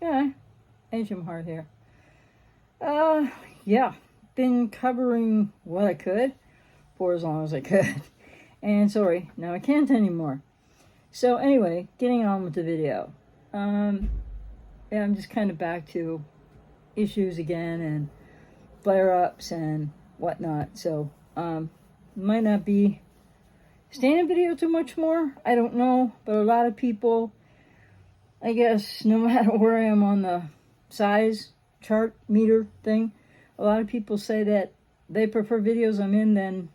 Yeah, ajmahari here. Yeah, been covering what I could for as long as I could. And sorry, now I can't anymore. So anyway, getting on with the video. Yeah, I'm just kind of back to issues again and flare-ups and whatnot. So, might not be staying in video too much more. I don't know, but a lot of people, I guess, no matter where I am on the size chart meter thing, a lot of people say that they prefer videos I'm in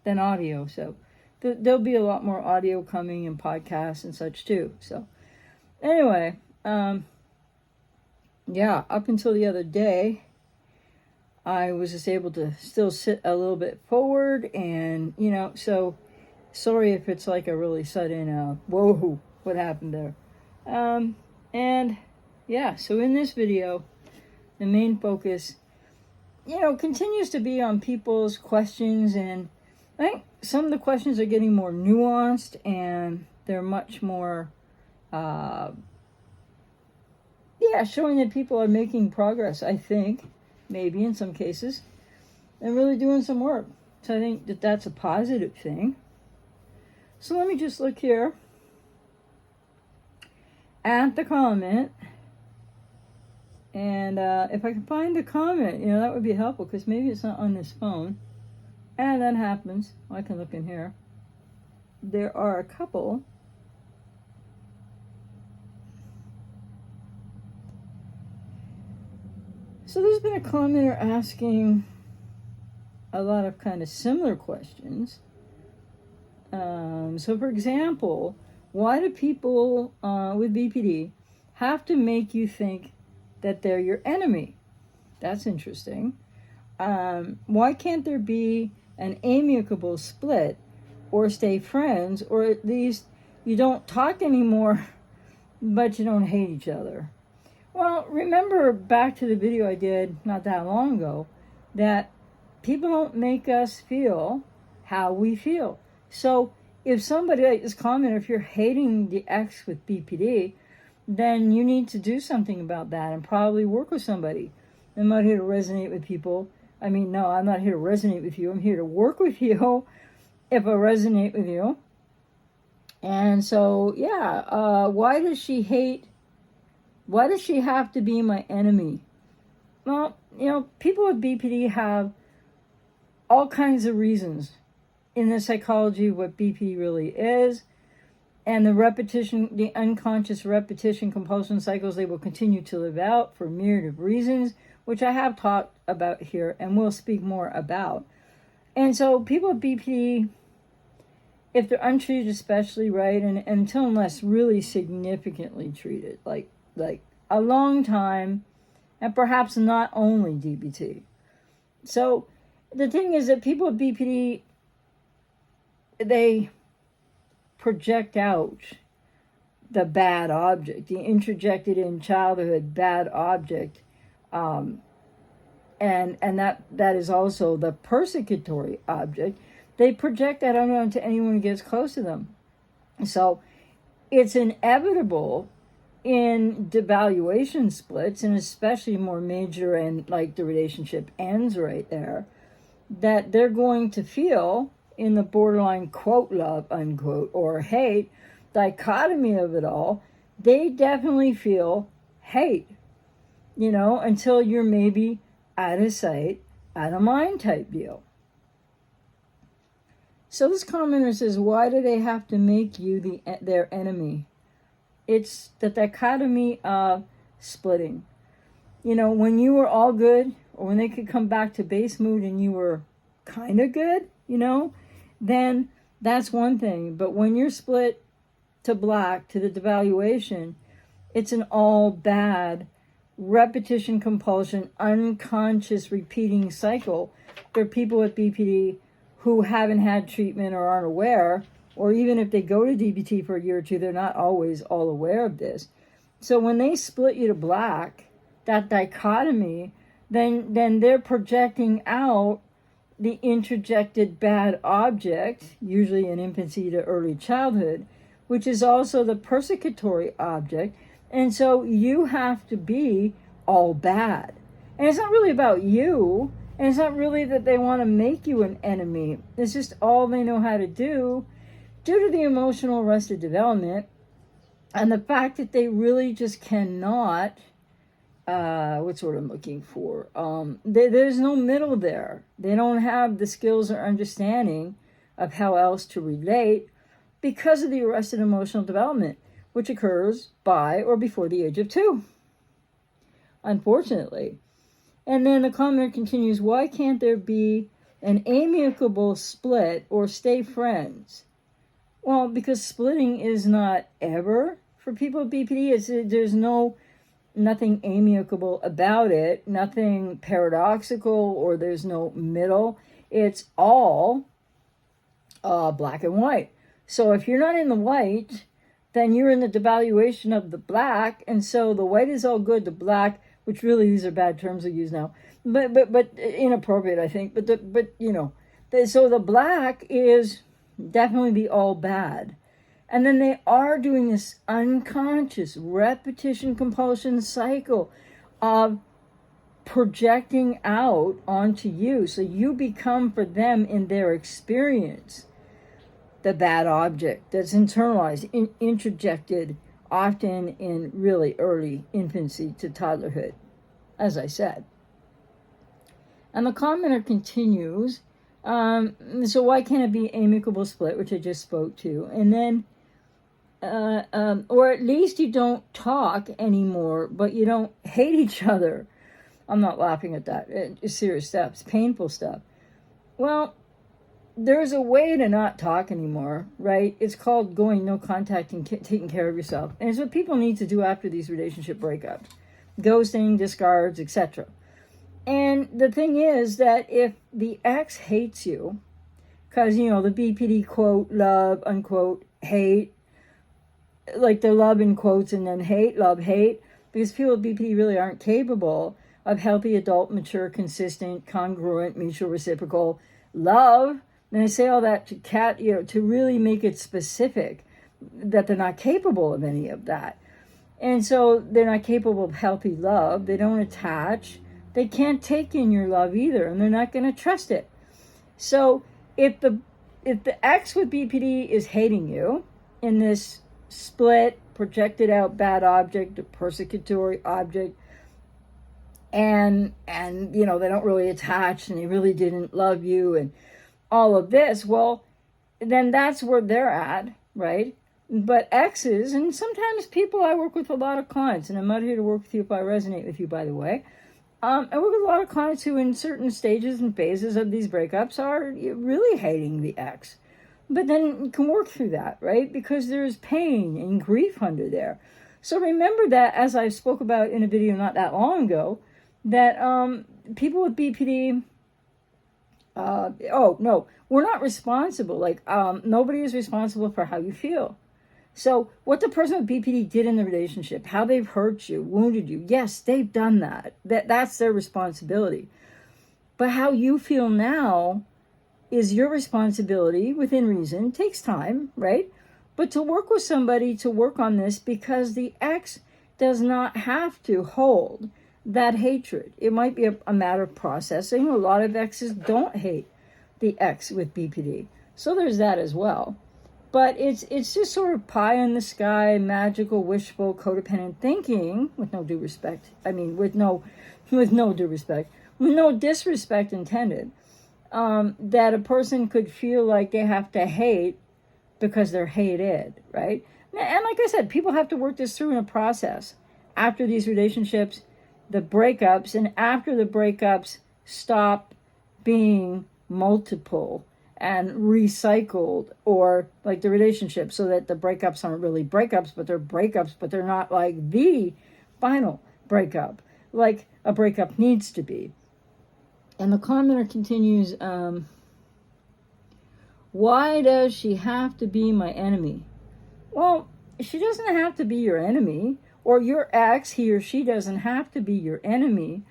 than audio. So there'll be a lot more audio coming in podcasts and such too. So anyway, yeah, up until the other day, I was just able to still sit a little bit forward, and so sorry if it's like a really sudden whoa, what happened there. And yeah, so in this video, the main focus continues to be on people's questions, and I think some of the questions are getting more nuanced, and they're much more showing that people are making progress, I think, maybe in some cases, and really doing some work. So I think that that's a positive thing. So let me just look here at the comment, and if I can find the comment, that would be helpful, because maybe it's not on this phone, and that happens. I can look in here. There are a couple. So there's been a commenter asking a lot of kind of similar questions. So for example, why do people with BPD have to make you think that they're your enemy? That's interesting. Why can't there be an amicable split, or stay friends, or at least you don't talk anymore, but you don't hate each other? Well, remember back to the video I did not that long ago, that people don't make us feel how we feel. So if somebody like this commenter, if you're hating the ex with BPD, then you need to do something about that and probably work with somebody. I'm not here to resonate with people. I mean, no, I'm not here to resonate with you. I'm here to work with you if I resonate with you. And so, yeah, why does she have to be my enemy? Well, people with BPD have all kinds of reasons in the psychology of what BPD really is, and the unconscious repetition compulsion cycles they will continue to live out for a myriad of reasons, which I have talked about here and will speak more about. And so people with BPD, if they're untreated especially, right, and unless really significantly treated, like a long time, and perhaps not only DBT. So the thing is that people with BPD, they project out the bad object, the introjected in childhood bad object, and that is also the persecutory object. They project that onto anyone who gets close to them. So it's inevitable in devaluation splits, and especially more major, and like the relationship ends right there, that they're going to feel in the borderline quote love unquote or hate dichotomy of it all. They definitely feel hate, until you're maybe out of sight, out of mind type deal. So this commenter says, why do they have to make you their enemy? It's the dichotomy of splitting. When you were all good, or when they could come back to base mood and you were kind of good, then that's one thing. But when you're split to black, to the devaluation, it's an all bad repetition compulsion, unconscious repeating cycle. There are people with BPD who haven't had treatment or aren't aware, or even if they go to DBT for a year or two, they're not always all aware of this. So when they split you to black, that dichotomy, then they're projecting out the introjected bad object, usually in infancy to early childhood, which is also the persecutory object. And so you have to be all bad. And it's not really about you. And it's not really that they want to make you an enemy. It's just all they know how to do due to the emotional arrested development and the fact that they really just cannot, what's what I'm looking for? There's no middle there. They don't have the skills or understanding of how else to relate because of the arrested emotional development, which occurs by or before the age of 2, unfortunately. And then the commenter continues, why can't there be an amicable split or stay friends? Well, because splitting is not ever for people with BPD. There's nothing amicable about it, nothing paradoxical, or there's no middle. It's all black and white. So if you're not in the white, then you're in the devaluation of the black, and so the white is all good, the black, which really these are bad terms to use now, but inappropriate, I think. So the black is definitely the all bad, and then they are doing this unconscious repetition compulsion cycle of projecting out onto you, so you become for them in their experience the bad object that's internalized, introjected, often in really early infancy to toddlerhood, as I said. And the commenter continues, so why can't it be amicable split, which I just spoke to, and then, or at least you don't talk anymore, but you don't hate each other. I'm not laughing at that. It's serious stuff. It's painful stuff. Well, there's a way to not talk anymore, right? It's called going no contact and taking care of yourself. And it's what people need to do after these relationship breakups. Ghosting, discards, etc. And the thing is that if the ex hates you, because, the BPD quote, love, unquote, hate, like the love in quotes and then hate, love, hate, because people with BPD really aren't capable of healthy, adult, mature, consistent, congruent, mutual, reciprocal love. And I say all that to really make it specific that they're not capable of any of that. And so they're not capable of healthy love. They don't attach. They can't take in your love either, and they're not going to trust it. So if the ex with BPD is hating you in this split, projected out bad object, a persecutory object, and they don't really attach, and they really didn't love you, and all of this, well, then that's where they're at, right? But exes, and sometimes people, I work with a lot of clients, and I'm not here to work with you if I resonate with you, by the way. I work with a lot of clients who in certain stages and phases of these breakups are really hating the ex. But then you can work through that, right? Because there's pain and grief under there. So remember that, as I spoke about in a video not that long ago, that people with BPD, we're not responsible. Nobody is responsible for how you feel. So what the person with BPD did in the relationship, how they've hurt you, wounded you, yes, they've done that. That's their responsibility. But how you feel now is your responsibility within reason. It takes time, right? But to work with somebody to work on this, because the ex does not have to hold that hatred. It might be a matter of processing. A lot of exes don't hate the ex with BPD. So there's that as well. But it's just sort of pie in the sky, magical, wishful, codependent thinking, with no due respect. With no disrespect intended, that a person could feel like they have to hate because they're hated, right? And like I said, people have to work this through in a process. After these relationships, the breakups, and after the breakups stop being multiple and recycled, or like the relationship, so that the breakups aren't really breakups, but they're not like the final breakup, like a breakup needs to be. And the commenter continues, why does she have to be my enemy? Well, she doesn't have to be your enemy, or your ex, he or she doesn't have to be your enemy.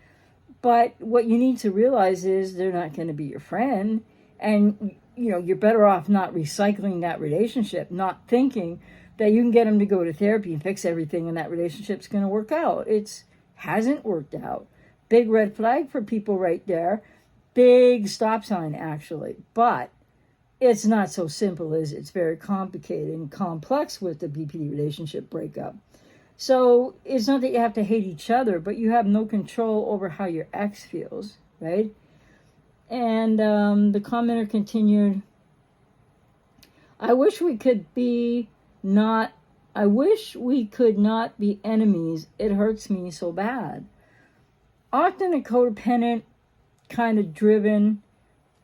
But what you need to realize is they're not going to be your friend. And, you're better off not recycling that relationship, not thinking that you can get them to go to therapy and fix everything and that relationship's going to work out. It hasn't worked out. Big red flag for people right there. Big stop sign, actually. But it's not so simple, is it? It's very complicated and complex with the BPD relationship breakup. So it's not that you have to hate each other, but you have no control over how your ex feels, right? And the commenter continued, I wish we could not be enemies. It hurts me so bad. Often a codependent, kind of driven,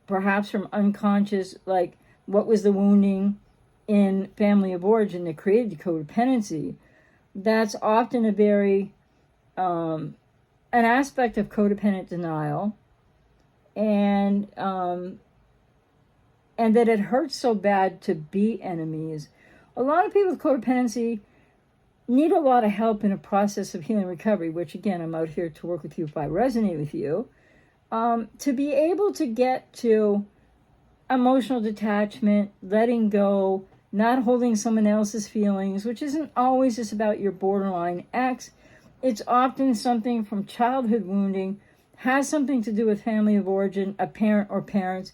perhaps from unconscious, like what was the wounding in family of origin that created codependency. That's often a very, an aspect of codependent denial, and that it hurts so bad to be enemies. A lot of people with codependency need a lot of help in a process of healing recovery, which again, I'm out here to work with you if I resonate with you, to be able to get to emotional detachment, letting go, not holding someone else's feelings, which isn't always just about your borderline ex. It's often something from childhood wounding, has something to do with family of origin, a parent or parents,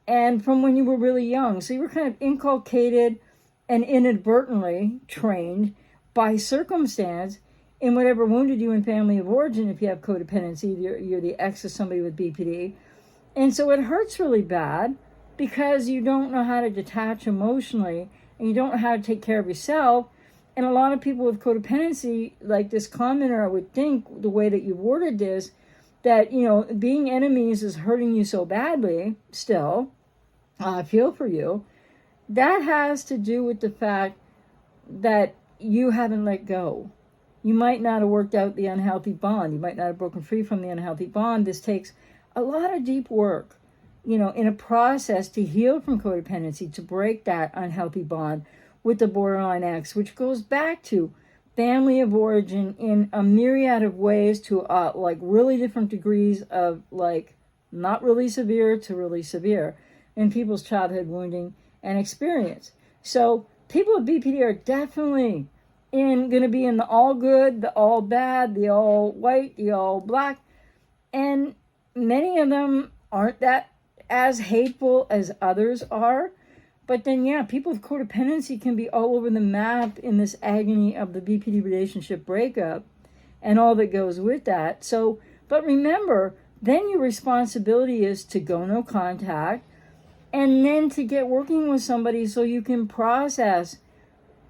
and from when you were really young. So you were kind of inculcated and inadvertently trained by circumstance in whatever wounded you in family of origin. If you have codependency, you're the ex of somebody with BPD. And so it hurts really bad because you don't know how to detach emotionally and you don't know how to take care of yourself. And a lot of people with codependency, like this commenter, I would think the way that you worded this, that, you know, being enemies is hurting you so badly still. I feel for you. That has to do with the fact that you haven't let go. You might not have worked out the unhealthy bond. You might not have broken free from the unhealthy bond. This takes a lot of deep work, you know, in a process to heal from codependency, to break that unhealthy bond with the borderline ex, which goes back to family of origin in a myriad of ways, to like really different degrees of like not really severe to really severe in people's childhood wounding and experience. So people with BPD are definitely going to be in the all good, the all bad, the all white, the all black. And many of them aren't that as hateful as others are. But then, yeah, people with codependency can be all over the map in this agony of the BPD relationship breakup and all that goes with that. So, but remember, then your responsibility is to go no contact, and then to get working with somebody so you can process,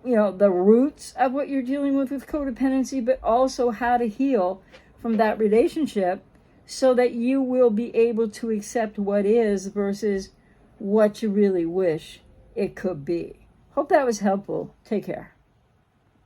you know, the roots of what you're dealing with codependency, but also how to heal from that relationship so that you will be able to accept what is versus what you really wish it could be. Hope that was helpful. Take care.